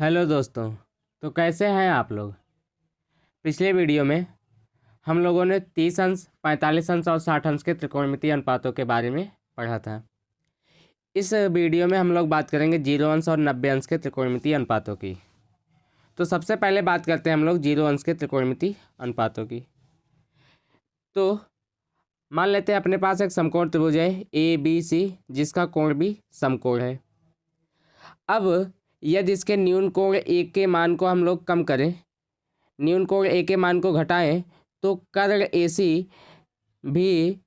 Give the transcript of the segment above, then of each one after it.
Hello दोस्तों। तो कैसे हैं आप लोग। पिछले वीडियो में हम लोगों ने 30 अंश, 45 अंश और 60 अंश के त्रिकोणमितीय अनुपातों के बारे में पढ़ा था। इस वीडियो में हम लोग बात करेंगे 0 अंश और 90 अंश के त्रिकोणमितीय अनुपातों की। तो सबसे पहले बात करते हैं हम लोग 0 अंश के त्रिकोणमितीय अनुपातों की। तो मान लेते हैं अपने पास एक समकोण त्रिभुज है ABC, जिसका कोण भी समकोण है। अब यदि इसके न्यून कोण A के मान को हम लोग कम करें, न्यून कोण A के मान को घटाएं, तो कर्ण AC भी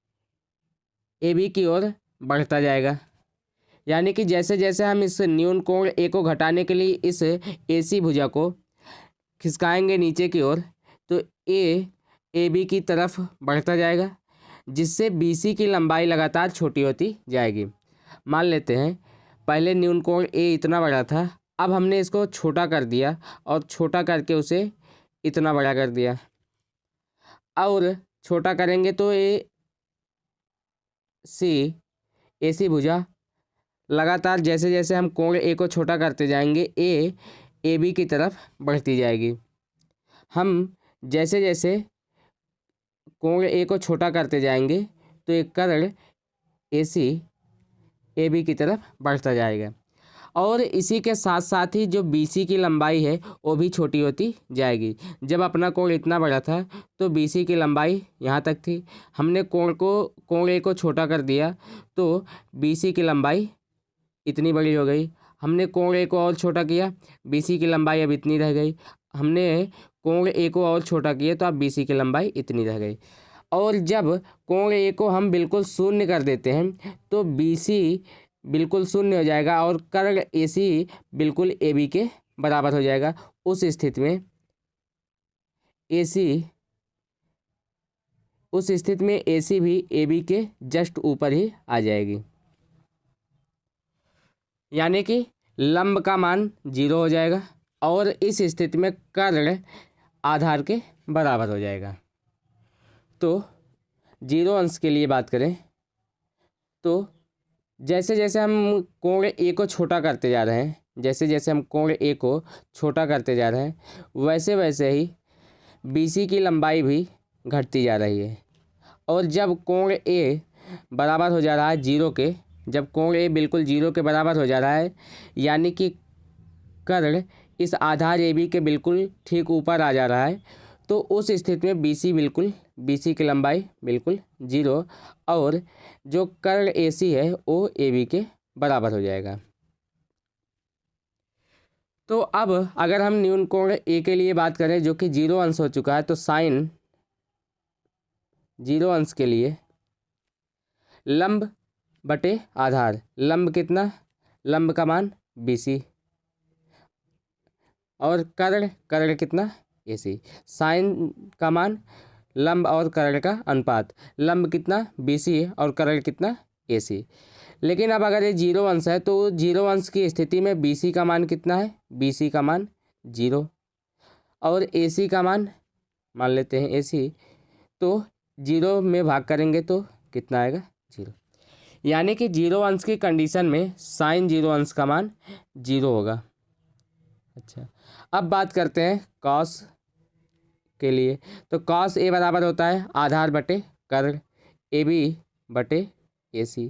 AB की ओर बढ़ता जाएगा। यानी कि जैसे जैसे हम इस न्यून कोण A को घटाने के लिए इस AC भुजा को खिसकाएंगे नीचे की ओर, तो A AB की तरफ बढ़ता जाएगा, जिससे BC की लंबाई लगातार छोटी होती जाएगी। मान लेते हैं पहले न्यून कोण A इतना बड़ा था, अब हमने इसको छोटा कर दिया और छोटा करके उसे इतना बड़ा कर दिया, और छोटा करेंगे तो AC भुजा लगातार जैसे जैसे हम कोण A को छोटा करते जाएंगे AB की तरफ बढ़ती जाएगी। हम जैसे जैसे कोण A को छोटा करते जाएंगे तो एक कर्ण AC AB की तरफ बढ़ता जाएगा, और इसी के साथ साथ ही जो BC की लंबाई है वो भी छोटी होती जाएगी। जब अपना कोण इतना बड़ा था तो BC की लंबाई यहाँ तक थी, हमने कोण A को छोटा कर दिया तो BC की लंबाई इतनी बड़ी हो गई। हमने कोण A को और छोटा किया, BC की लंबाई अब इतनी रह गई। हमने कोण A को और छोटा किया तो अब BC की लंबाई इतनी रह गई। और जब कोण A को हम बिल्कुल शून्य कर देते हैं तो BC बिल्कुल शून्य हो जाएगा और कर्ण AC बिल्कुल AB के बराबर हो जाएगा। उस स्थिति में AC भी AB के जस्ट ऊपर ही आ जाएगी, यानी कि लंब का मान 0 हो जाएगा और इस स्थिति में कर्ण आधार के बराबर हो जाएगा। तो 0 अंश के लिए बात करें तो जैसे जैसे हम कोण A को छोटा करते जा रहे हैं, जैसे जैसे हम कोण A को छोटा करते जा रहे हैं, वैसे वैसे ही BC की लंबाई भी घटती जा रही है। और जब कोण A बराबर हो जा रहा है 0 के, जब कोण A बिल्कुल 0 के बराबर हो जा रहा है, यानी कि कर्ण इस आधार AB के बिल्कुल ठीक ऊपर आ जा रहा है, तो उस स्थिति में BC की लंबाई बिल्कुल 0 और जो कर्ण AC है वो AB के बराबर हो जाएगा। तो अब अगर हम न्यून कोण A के लिए बात करें जो कि 0 अंश हो चुका है, तो साइन 0 अंश के लिए लंब बटे आधार, लंब कितना, लंब का मान BC और कर्ण कितना AC, साइन का मान लंब और कर्ण का अनुपात, लंब कितना BC और कर्ण कितना AC। लेकिन अब अगर ये 0 अंश है तो 0 अंश की स्थिति में BC का मान कितना है, BC का मान 0 और AC का मान मान लेते हैं AC, तो 0 में भाग करेंगे तो कितना आएगा 0, यानी कि 0 अंश की कंडीशन में साइन 0 अंश का मान 0 होगा। अच्छा, अब बात करते हैं कॉस के लिए। तो कॉस A बराबर होता है आधार बटे कर्ण AB बटे AC।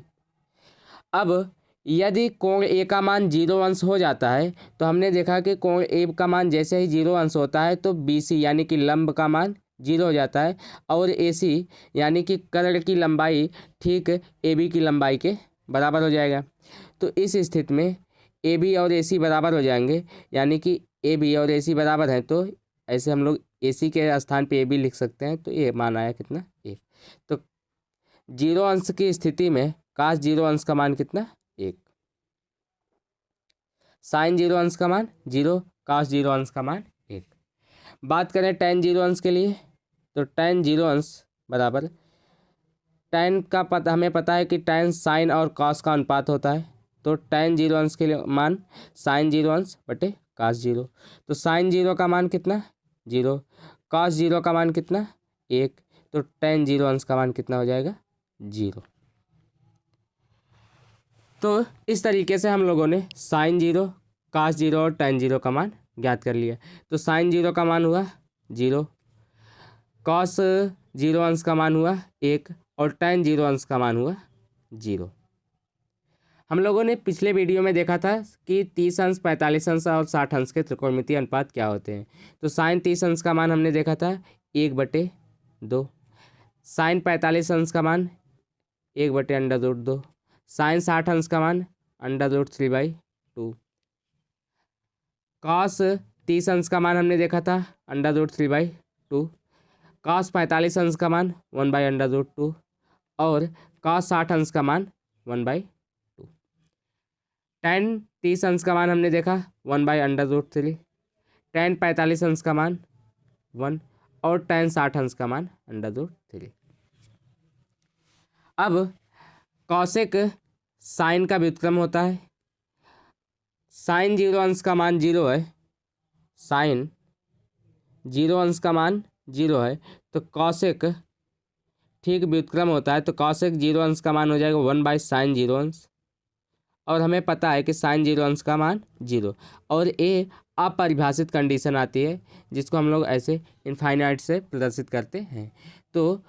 अब यदि कोण A का मान 0 अंश हो जाता है तो हमने देखा कि कोण A का मान जैसे ही 0 अंश होता है तो BC यानी कि लंब का मान 0 हो जाता है और AC यानी कि कर्ण की लंबाई ठीक AB की लंबाई के बराबर हो जाएगा। तो इस स्थिति में AB और AC बराबर हो जाएंगे, यानी कि AB और AC बराबर हैं, तो ऐसे हम लोग AC के स्थान पे AB लिख सकते हैं। तो ये मान आया कितना 1। तो 0 अंश की स्थिति में काश 0 अंश का मान कितना 1, साइन 0 अंश का मान 0, काश 0 अंश का मान 1। बात करें tan 0 अंश के लिए, तो tan 0 अंश बराबर tan का हमें पता है कि tan साइन और कॉस का अनुपात होता है, तो tan 0 अंश के लिए मान साइन 0 अंश बटे cos 0। तो साइन 0 का मान कितना 0, cos 0 का मान कितना 1, तो tan 0 अंश का मान कितना हो जाएगा 0। तो इस तरीके से हम लोगों ने साइन 0, cos 0 और tan 0 का मान ज्ञात कर लिया। तो sin 0 का मान हुआ 0, cos 0 अंश का मान हुआ 1 और tan 0 अंश का मान हुआ 0। हम लोगों ने पिछले वीडियो में देखा था कि 30 अंश, 45 अंश और 60 अंश के त्रिकोणमितीय अनुपात क्या होते हैं। तो साइन 30 अंश का मान हमने देखा था 1/2, साइन 45 अंश का मान 1/√2, साइन 60 अंश का मान √3/2, कॉस 30 अंश का मान हमने देखा था √3/2, कॉस 45 अंश का मान 1/√2 और कॉस 60 अंश का मान 1/2। tan 30 अंश का मान हमने देखा 1/√3, tan 45 अंश का मान 1 और tan 60 अंश का मान √3। अब कॉसेक साइन का व्युत्क्रम होता है। साइन 0 अंश का मान 0 है, साइन 0 अंश का मान 0 है, तो कॉसेक ठीक व्युत्क्रम होता है। तो कॉसेक 0 अंश का मान हो जाएगा 1/sin 0 अंश, और हमें पता है कि साइन 0 अंश का मान 0, और ये अपरिभाषित कंडीशन आती है जिसको हम लोग ऐसे इनफाइनाइट से प्रदर्शित करते हैं। तो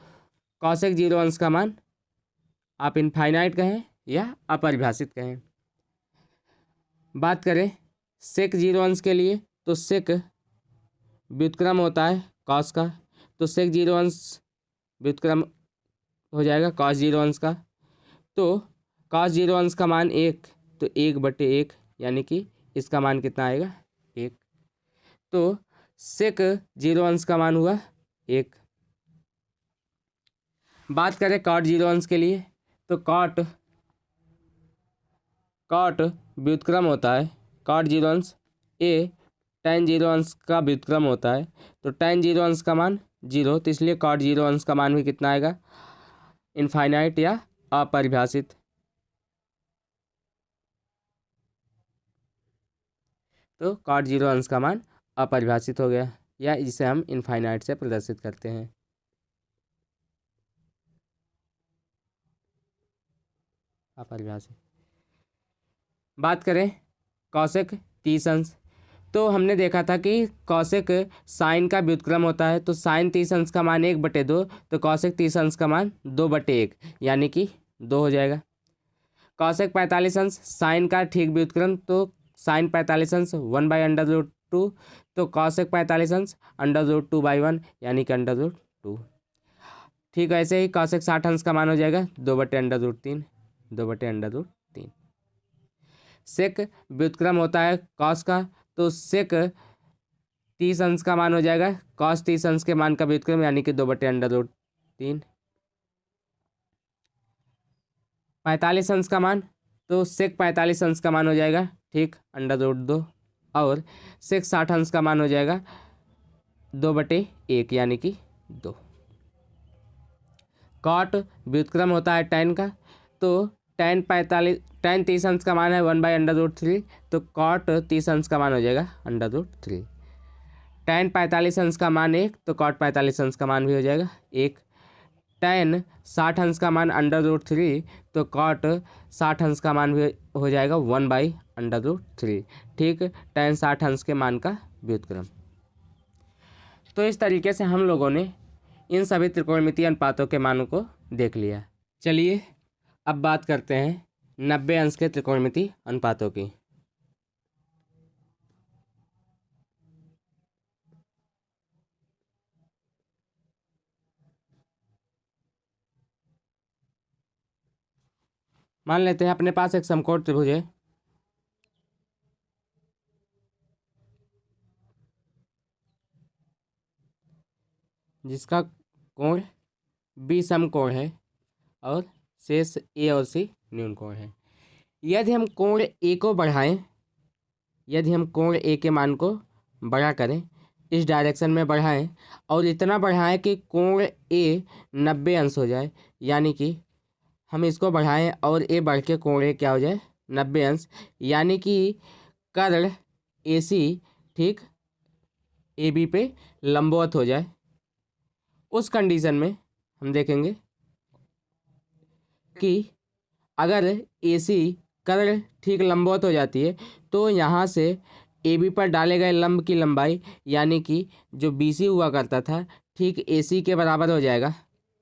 कॉसेक 0 अंश का मान आप इनफाइनाइट कहें या अपरिभाषित कहें। बात करें सेक 0 अंश के लिए, तो सेक व्युत्क्रम होता है कॉस का, तो सेक 0 अंश व्युत्क्रम हो जाएगा कॉस 0 अंश का। तो कॉस 0 अंश का मान 1, तो 1/1 यानी कि इसका मान कितना आएगा 1। तो सेक 0 अंश का मान हुआ 1। बात करें कॉट 0 अंश के लिए, तो कॉट व्युत्क्रम होता है कॉट 0 अंश ए tan 0 अंश का व्युत्क्रम होता है। तो tan 0 अंश का मान 0, तो इसलिए कॉट 0 अंश का मान भी कितना आएगा इनफाइनाइट या अपरिभाषित। तो कॉट 0 अंश का मान अपरिभाषित हो गया, या इसे हम इनफाइनाइट से प्रदर्शित करते हैं। अपरिभाषित। बात करें कॉसेक 30 अंश, तो हमने देखा था कि कॉसेक साइन का व्युत्क्रम होता है। तो साइन 30 अंश का मान 1/2, तो कॉसेक 30 अंश का मान 2/1 यानी कि 2 हो जाएगा। कॉसेक 45 अंश साइन का ठीक व्युत्क्रम, तो साइन 45 अंश 1/√2, तो कॉसेक 45 अंश √2/1 यानी कि √2। ठीक ऐसे ही कॉसेक 60 अंश का मान हो जाएगा 2/√3, 2/√3। सेक व्युत्क्रम होता है कॉस का, तो सेक 30 अंश का मान हो जाएगा कॉस 30 अंश के मान का व्युत्क्रम यानी कि 2/√3। 45 अंश का मान, तो सेक 45 अंश का मान हो जाएगा ठीक √2, और सेक 60 अंश का मान हो जाएगा 2/1 यानी कि 2। कॉट व्युत्क्रम होता है tan का, तो tan 30 अंश का मान है 1/√3, तो कॉट 30 अंश का मान हो जाएगा √3। tan 45 अंश का मान 1, तो कॉट 45 अंश का मान भी हो जाएगा 1। tan 60 अंश का मान √3, तो कॉट 60 अंश का मान भी हो जाएगा 1/√3। ठीक tan 60 अंश के मान का व्युत्क्रम। तो इस तरीके से हम लोगों ने इन सभी त्रिकोणमितीय अनुपातों के मानों को देख लिया। चलिए अब बात करते हैं 90 अंश के त्रिकोणमितीय अनुपातों की। मान लेते हैं अपने पास एक समकोण त्रिभुज है, जिसका कोण बी समकोण है और शेष ए और सी न्यून कोण है। यदि हम कोण ए को बढ़ाएं, यदि हम कोण ए के मान को बड़ा करें, इस डायरेक्शन में बढ़ाएं और इतना बढ़ाएं कि कोण ए 90 अंश हो जाए, यानी कि हम इसको बढ़ाएं और ए बढ़ के कोण ए क्या हो जाए 90 अंश, यानी कि कर्ण ए सी ठीक ए बी पे लंबवत हो जाए। उस कंडीशन में हम देखेंगे कि अगर ए सी कर्ण ठीक लंबवत हो जाती है तो यहाँ से ए बी पर डाले गए लंब की लंबाई यानी कि जो बी सी हुआ करता था ठीक ए सी के बराबर हो जाएगा,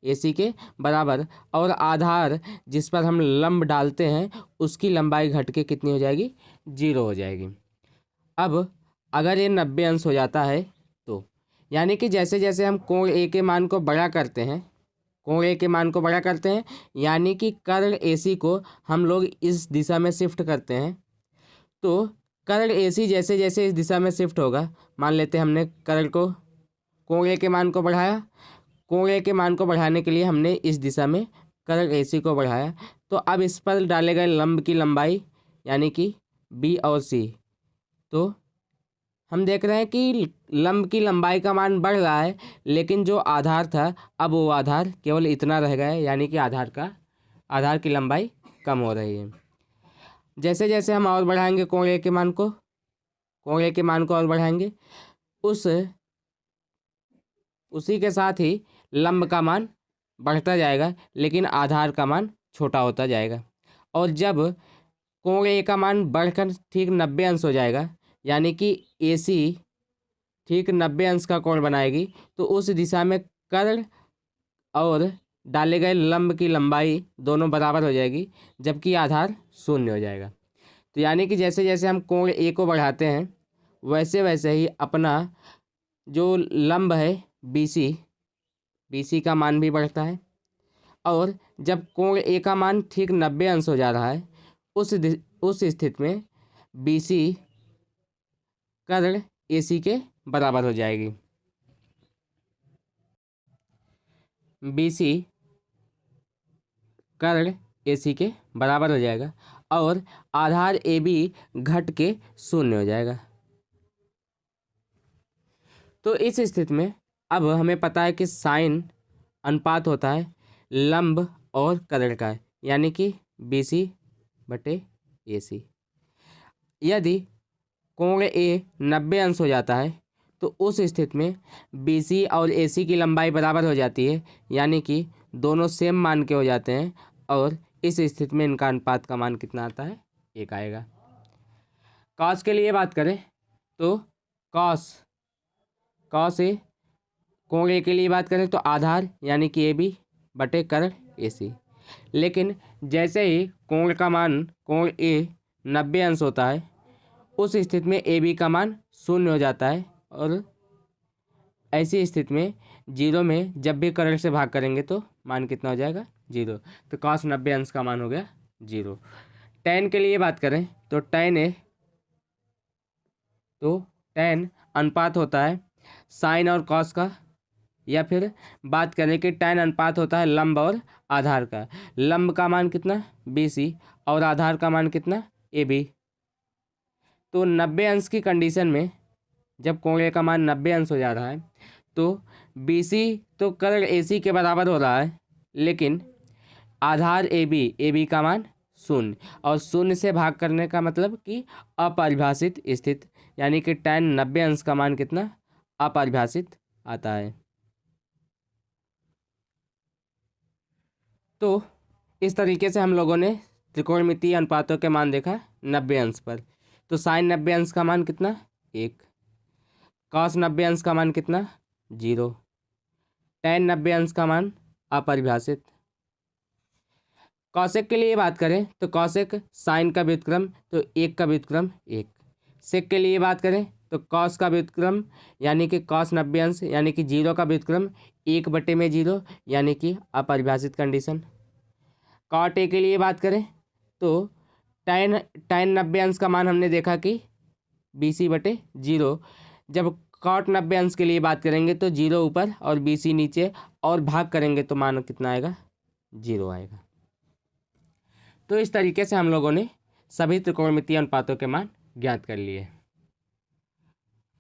ए सी के बराबर, और आधार जिस पर हम लंब डालते हैं उसकी लंबाई घट के कितनी हो जाएगी, 0 हो जाएगी। अब अगर ये 90 अंश हो जाता है तो यानी कि जैसे जैसे हम कोण ए के मान को बड़ा करते हैं, कोण ए के मान को बड़ा करते हैं यानी कि कर्ण ए सी को हम लोग इस दिशा में शिफ्ट करते हैं, तो कर्ण ए सी जैसे जैसे इस दिशा में शिफ्ट होगा, मान लेते हैं हमने कर्ण को कोण ए के मान को बढ़ाया, कोण ए के मान को बढ़ाने के लिए हमने इस दिशा में कर्ण ए सी को बढ़ाया, तो अब इस पर डाले गए लंब की लंबाई यानी कि बी और सी, तो हम देख रहे हैं कि लंब की लंबाई का मान बढ़ रहा है लेकिन जो आधार था अब वो आधार केवल इतना रह गया है यानी कि आधार की लंबाई कम हो रही है। जैसे जैसे हम और बढ़ाएंगे कोण ए के मान को और बढ़ाएंगे उसी के साथ ही लंब का मान बढ़ता जाएगा लेकिन आधार का मान छोटा होता जाएगा, और जब कोण ए का मान बढ़कर ठीक 90 अंश हो जाएगा यानी कि ए सी ठीक 90 अंश का कोण बनाएगी तो उस दिशा में कर्ण और डाले गए लंब की लंबाई दोनों बराबर हो जाएगी जबकि आधार 0 हो जाएगा। तो यानी कि जैसे जैसे हम कोण ए को बढ़ाते हैं वैसे वैसे ही अपना जो लंब है बी सी का मान भी बढ़ता है, और जब कोण ए का मान ठीक 90 अंश हो जा रहा है उस स्थिति में बी सी कर्ण ए सी के बराबर हो जाएगी। बी सी कर्ण ए सी के बराबर हो जाएगा और आधार ए बी घट के 0 हो जाएगा। तो इस स्थिति में अब हमें पता है कि साइन अनुपात होता है लंब और कर्ण का, यानी कि बी सी बटे ए सी। यदि कोण ए 90 अंश हो जाता है तो उस स्थिति में बी सी और ए सी की लंबाई बराबर हो जाती है यानी कि दोनों सेम मान के हो जाते हैं, और इस स्थिति में इनका अनुपात का मान कितना आता है, 1 आएगा। कॉस के लिए बात करें तो कॉस ए, कोण ए के लिए बात करें तो आधार यानी कि ए बी बटे कर्ण ए सी। लेकिन जैसे ही कोण ए 90 अंश होता है उस स्थिति में ए बी का मान 0 हो जाता है, और ऐसी स्थिति में 0 में जब भी कर्ण से भाग करेंगे तो मान कितना हो जाएगा, 0। तो cos 90 अंश का मान हो गया 0। tan के लिए बात करें तो tan अनुपात होता है साइन और कॉस का, या फिर बात करें कि tan अनुपात होता है लंब और आधार का। लंब का मान कितना, बी सी, और आधार का मान कितना, ए बी। तो 90 अंश की कंडीशन में जब कोण ए का मान 90 अंश हो जा रहा है तो बी सी तो कर्ण ए सी के बराबर हो रहा है लेकिन आधार ए बी का मान 0, और 0 से भाग करने का मतलब कि अपरिभाषित स्थिति, यानी कि tan 90 अंश का मान कितना, अपरिभाषित आता है। तो इस तरीके से हम लोगों ने त्रिकोणमितीय अनुपातों के मान देखा 90 अंश पर। तो साइन 90 अंश का मान कितना, 1, कॉस 90 अंश का मान कितना, 0, tan 90 अंश का मान अपरिभाषित। कॉसेक के लिए बात करें तो कॉसेक साइन का व्युत्क्रम तो 1 का व्युत्क्रम 1। सेक के लिए बात करें तो कॉस का व्युत्क्रम यानी कि कॉस 90 अंश यानी कि 0 का व्युत्क्रम 1/0 यानी कि अपरिभाषित कंडीशन। कॉट ए के लिए बात करें तो tan 90 अंश का मान हमने देखा कि BC/0। जब कॉट 90 अंश के लिए बात करेंगे तो 0 ऊपर और BC नीचे, और भाग करेंगे तो मान कितना आएगा, 0 आएगा। तो इस तरीके से हम लोगों ने सभी त्रिकोणमितीय अनुपातों के मान ज्ञात कर लिए।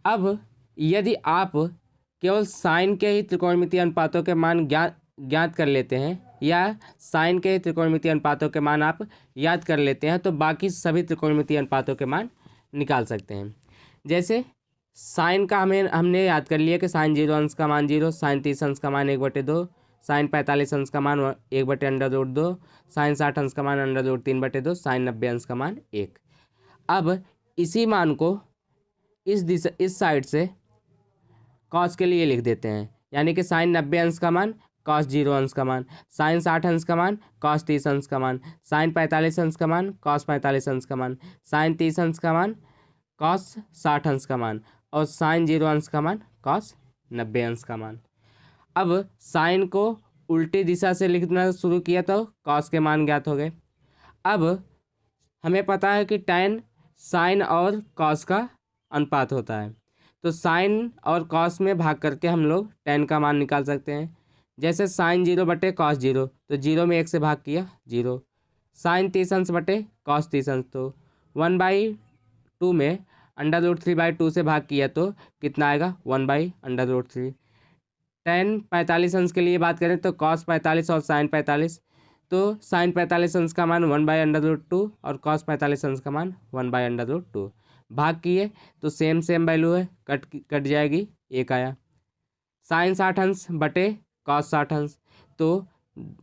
अब यदि आप केवल साइन के ही त्रिकोणमितीय अनुपातों के मान ज्ञात कर लेते हैं या साइन के त्रिकोणमितीय अनुपातों के मान आप याद कर लेते हैं तो बाकी सभी त्रिकोणमितीय अनुपातों के मान निकाल सकते हैं। जैसे साइन का हमने याद कर लिया कि साइन 0 अंश का मान 0, साइन 30 अंश का मान 1/2, साइन 45 अंश का मान 1/√2, साइन 60 अंश का मान √3/2, साइन 90 अंश का मान 1। अब इसी मान को इस साइड से कॉस के लिए लिख देते हैं, यानी कि साइन 90 अंश का मान कॉस 0 अंश का मान, साइन 60 अंश का मान कॉस 30 अंश का मान, साइन 45 अंश का मान कॉस 45 अंश का मान, साइन 30 अंश का मान कॉस 60 अंश का मान, और साइन 0 अंश का मान कॉस 90 अंश का मान। अब साइन को उल्टी दिशा से लिखना शुरू किया तो कॉस के मान ज्ञात हो गए। अब हमें पता है कि tan साइन और कॉस का अनुपात होता है, तो साइन और कॉस में भाग करके हम लोग tan का मान निकाल सकते हैं। जैसे साइन 0/cos 0, तो 0 में 1 से भाग किया 0। साइन 30 अंश बटे कॉस 30 अंश, तो 1/2 में √3/2 से भाग किया तो कितना आएगा 1/√3। tan 45 अंश के लिए बात करें तो कॉस 45 और साइन 45, तो साइन 45 अंश का मान 1/√2 और कॉस 45 अंश का मान 1/√2। भाग किए तो सेम वैल्यू है, कट जाएगी, 1 आया। साइन 60 अंश बटे कॉस 60 अंश, तो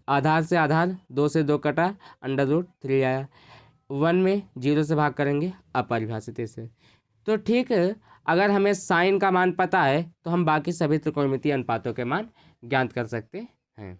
आधार से आधार 2 से 2 कटा, √3 आया। 1 में 0 से भाग करेंगे अपरिभाषित से। तो ठीक है, अगर हमें साइन का मान पता है तो हम बाकी सभी त्रिकोणमितीय अनुपातों के मान ज्ञात कर सकते हैं।